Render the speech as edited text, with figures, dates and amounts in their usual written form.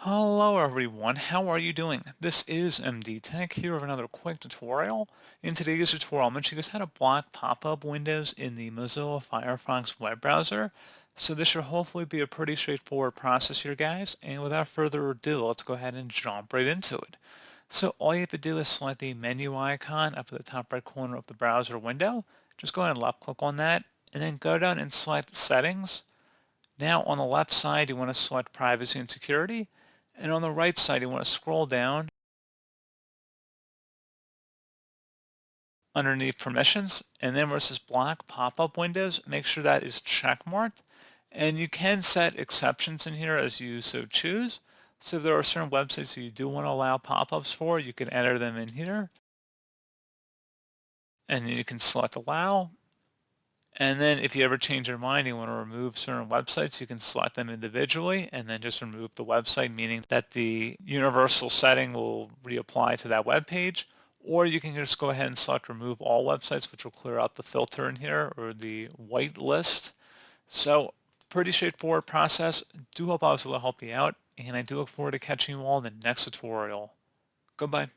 Hello everyone, how are you doing? This is MD Tech here with another quick tutorial. In today's tutorial, I'm going to show you guys how to block pop-up windows in the Mozilla Firefox web browser. So this should hopefully be a pretty straightforward process here, guys. And without further ado, let's go ahead and jump right into it. So all you have to do is select the menu icon up at the top right corner of the browser window. Just go ahead and left click on that, and then go down and select Settings. Now on the left side, you want to select Privacy and Security. And on the right side, you want to scroll down underneath permissions, and then where it says block pop-up windows, make sure that is checkmarked. And you can set exceptions in here as you so choose. So if there are certain websites that you do want to allow pop-ups for, you can enter them in here. And you can select allow. And then if you ever change your mind, you want to remove certain websites, you can select them individually and then just remove the website, meaning that the universal setting will reapply to that web page. Or you can just go ahead and select remove all websites, which will clear out the filter in here or the white list. So pretty straightforward process. Do hope I was able to help you out, and I do look forward to catching you all in the next tutorial. Goodbye.